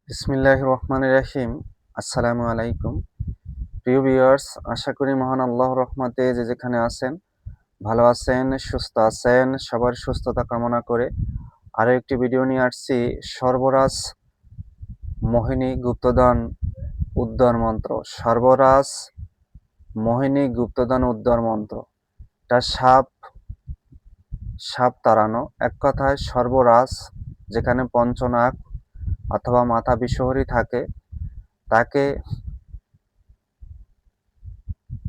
বিসমিল্লাহির রহমানির রহিম। আসসালামু আলাইকুম প্রিয় ভিউয়ার্স, আশা করি মহান আল্লাহর রহমতে যে যেখানে আছেন ভালো আছেন, সুস্থ আছেন। সবার সুস্থতা কামনা করে আরও একটি ভিডিও নিয়ে আসছি। সর্বরাজ মোহিনী গুপ্তধন উদ্ধার মন্ত্র। সর্বরাজ মোহিনী গুপ্তধন উদ্ধার মন্ত্র। এটা সাপ তাড়ানো। এক কথায় সর্বরাজ যেখানে পঞ্চনাগ অথবা মাথা বিষহরী থাকে তাকে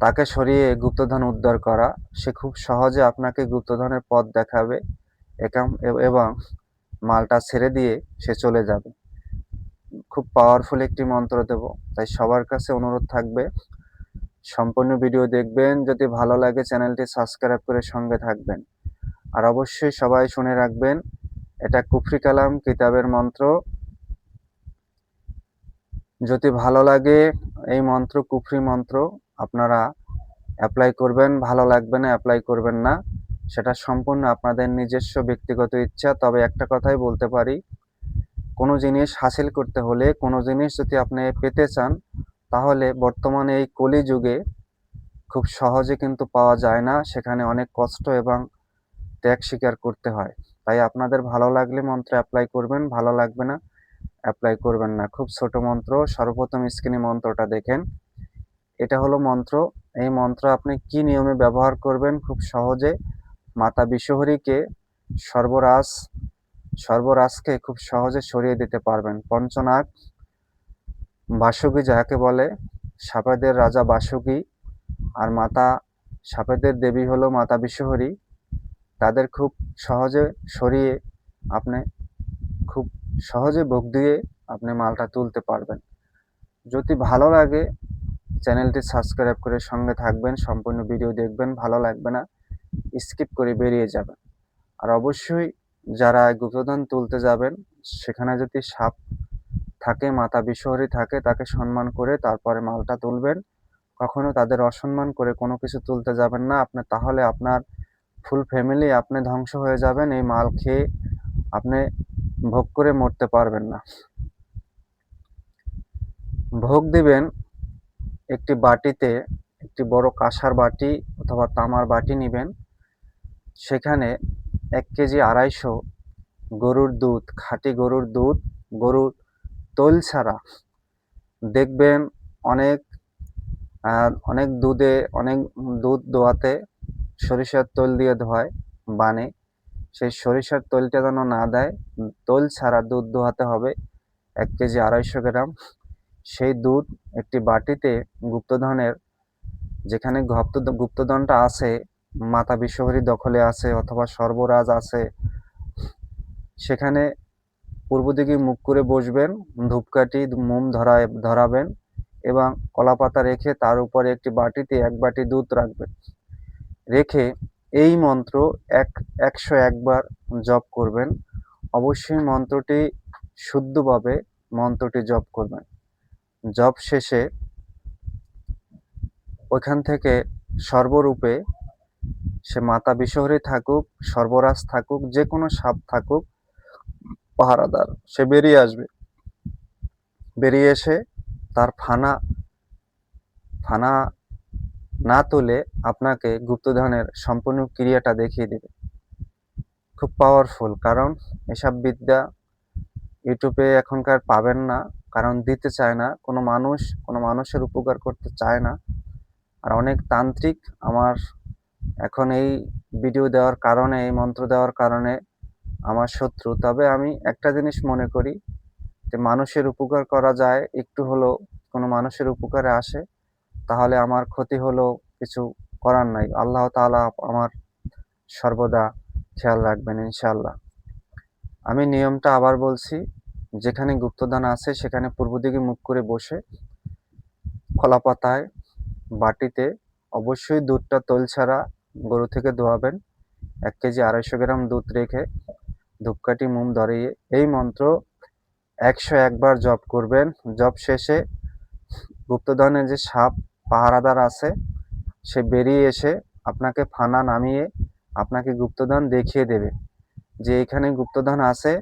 তাকে সরিয়ে গুপ্তধন উদ্ধার করা। সে খুব সহজে আপনাকে গুপ্তধনের পথ দেখাবে এবং মালটা ছেড়ে দিয়ে সে চলে যাবে। খুব পাওয়ারফুল একটি মন্ত্র দেব, তাই সবার কাছে অনুরোধ থাকবে সম্পূর্ণ ভিডিও দেখবেন। যদি ভালো লাগে চ্যানেলটি সাবস্ক্রাইব করে সঙ্গে থাকবেন। আর অবশ্যই সবাই শুনে রাখবেন, এটা কুফরি কালাম কিতাবের মন্ত্র। যদি ভালো লাগে এই মন্ত্র কুফরি মন্ত্র আপনারা অ্যাপ্লাই করবেন, ভালো লাগবে না অ্যাপ্লাই করবেন না, সেটা সম্পূর্ণ আপনাদের নিজস্ব ব্যক্তিগত ইচ্ছা। তবে একটা কথাই বলতে পারি, কোনো জিনিস হাসিল করতে হলে, কোনো জিনিস যদি আপনি পেতে চান, তাহলে বর্তমানে এই কলিযুগে খুব সহজে কিন্তু পাওয়া যায় না। সেখানে অনেক কষ্ট এবং ত্যাগ স্বীকার করতে হয়। তাই আপনাদের ভালো লাগলে মন্ত্র অ্যাপ্লাই করবেন, ভালো লাগবে না অ্যাপ্লাই করবেন না। খুব ছোট মন্ত্র। সর্বপ্রথম স্ক্রিনে মন্ত্রটা দেখেন। এটা হলো মন্ত্র। এই মন্ত্র আপনি কি নিয়মে ব্যবহার করবেন? খুব সহজে মাতা বিষহরীকে সর্বরাজকে খুব সহজে সরিয়ে দিতে পারবেন। পঞ্চনাগ বাসুকী যাকে বলে, সাপেদের রাজা বাসুকী আর সাপেদের দেবী হলো মাতা বিষহরী। তাদের খুব সহজে সরিয়ে আপনি খুব সহজে ভোগ দিয়ে আপনি মালটা তুলতে পারবেন। যদি ভালো লাগে চ্যানেলটি সাবস্ক্রাইব করে সঙ্গে থাকবেন, সম্পূর্ণ ভিডিও দেখবেন। ভালো লাগবে না স্কিপ করে বেরিয়ে যাবেন। আর অবশ্যই যারা গুপ্তধন তুলতে যাবেন, সেখানে যদি সাপ থাকে, মাতা বিষহরী থাকে, তাকে সম্মান করে তারপরে মালটা তুলবেন। কখনো তাদের অসম্মান করে কোনো কিছু তুলতে যাবেন না। তাহলে আপনার ফুল ফ্যামিলি আপনি ধ্বংস হয়ে যাবেন। এই মাল খেয়ে আপনি ভোগ করে মরতে পারবেন না। ভোগ দিবেন একটি বাটিতে, একটি বড় কাঁসার বাটি অথবা তামার বাটি নেবেন। সেখানে 1 কেজি 250 গরুর দুধ, খাঁটি গরুর দুধ, গরুর তৈল ছাড়া। দেখবেন অনেক অনেক দুধ দোয়াতে সরিষার তৈল দিয়ে ধোয় বানে। সেই সরিষার তৈলটা যেন না দেয়, তৈল ছাড়া দুধ দোহাতে হবে। 1 কেজি 250 গ্রাম সেই দুধ একটি বাটিতে গুপ্তধনের, যেখানে গুপ্তধনটা আছে, মাতা বিষহরী দখলে আছে অথবা সর্বরাজ আছে, সেখানে পূর্ব দিকে মুখ করে বসবেন, ধূপকাঠি মোম ধরাবেন এবং কলাপাতা রেখে তার উপরে একটি বাটিতে 1 বাটি দুধ রাখবেন। রেখে এই মন্ত্র 101 বার জপ করবেন। অবশ্যই মন্ত্রটি শুদ্ধভাবে মন্ত্রটি জপ করবেন। জপ শেষে ওইখান থেকে সর্বরূপে, সে মাতা বিষহরী থাকুক, সর্বরাজ থাকুক, যে কোনো সাপ থাকুক, পাহারাদার, সে বেরিয়ে আসবে। বেরিয়ে এসে তার ফানা না তুলে আপনাকে গুপ্তধনের সম্পূর্ণ ক্রিয়াটা দেখিয়ে দেবে। খুব পাওয়ারফুল, কারণ এসব বিদ্যা ইউটিউবে এখনকার পাবেন না, কারণ দিতে চায় না কোনো মানুষের উপকার করতে চায় না। আর অনেক তান্ত্রিক আমার এখন এই ভিডিও দেওয়ার কারণে, এই মন্ত্র দেওয়ার কারণে আমার শত্রু। তবে আমি একটা জিনিস মনে করি যে মানুষের উপকার করা যায়, একটু হলেও কোনো মানুষের উপকারে আসে, তাহলে আমার ক্ষতি হলেও কিছু করার নাই। আল্লাহ তাআলা আমার সর্বদা খেয়াল রাখবেন ইনশাআল্লাহ। আমি নিয়মটা আবার বলছি। যেখানে গুপ্তধন আছে সেখানে পূর্ব দিকে মুখ করে বসে কলাপাতায় বাটিতে অবশ্যই দুধটা তৈল ছাড়া গরু থেকে দোয়াবেন। 1 কেজি 250 গ্রাম দুধ রেখে ধূপকাঠি মোম ধরিয়ে এই মন্ত্র 101 বার জপ করবেন। জপ শেষে গুপ্তধনের যে সাপ পাহারাদার আছে, সে বেরিয়ে এসে আপনাকে ফানা নামিয়ে আপনাকে গুপ্তধন দেখিয়ে দেবে যে এখানে গুপ্তধন আছে,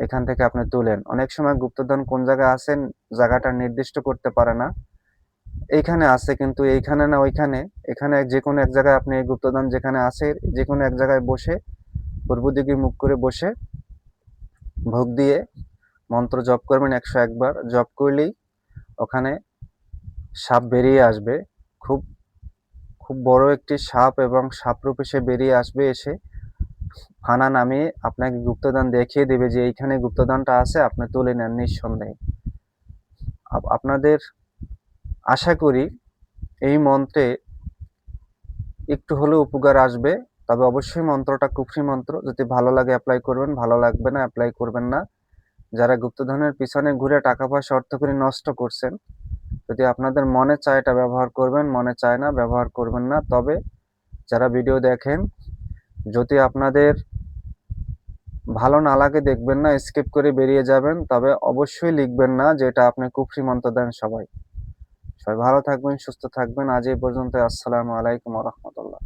এখান থেকে আপনি তুলেন। অনেক সময় গুপ্তধন কোন জায়গায় আছেন জায়গাটা নির্দিষ্ট করতে পারে না। এইখানে আছে কিন্তু এইখানে না ওইখানে, এখানে যেকোনো এক জায়গায় আপনি এই গুপ্তধন যেখানে আছে যেকোনো এক জায়গায় বসে পূর্ব দিকে মুখ করে বসে ভোগ দিয়ে মন্ত্র জপ করবেন 101 বার। জপ করলেই ওখানে সাপ বেরিয়ে আসবে। খুব খুব বড় একটি সাপ এবং সাপরূপে সে বেরিয়ে আসবে, এসে ফানা নামিয়ে আপনাকে গুপ্তধন দেখিয়ে দেবে যে এইখানে গুপ্তধনটা আছে, আপনি তুলে নেন নিঃসন্দেহে। আপনাদের আশা করি এই মন্ত্রে একটু হলেও উপকার আসবে। তবে অবশ্যই মন্ত্রটা কুফরি মন্ত্র। যদি ভালো লাগে অ্যাপ্লাই করবেন, ভালো লাগবে না অ্যাপ্লাই করবেন না। যারা গুপ্তধনের পিছনে ঘুরে টাকা পয়সা অর্থকরী নষ্ট করছেন, যদি আপনাদের মনে চায় এটা ব্যবহার করবেন, মনে চায় না ব্যবহার করবেন না। তবে যারা ভিডিও দেখেন, যদি আপনাদের ভালো না লাগে দেখবেন না, স্কিপ করে বেরিয়ে যাবেন। তবে অবশ্যই লিখবেন না যে এটা আপনি কুফরি মন্ত্র দেন। সবাই ভালো থাকবেন, সুস্থ থাকবেন। আজ এই পর্যন্ত। আসসালামু আলাইকুম ওয়া রাহমাতুল্লাহ।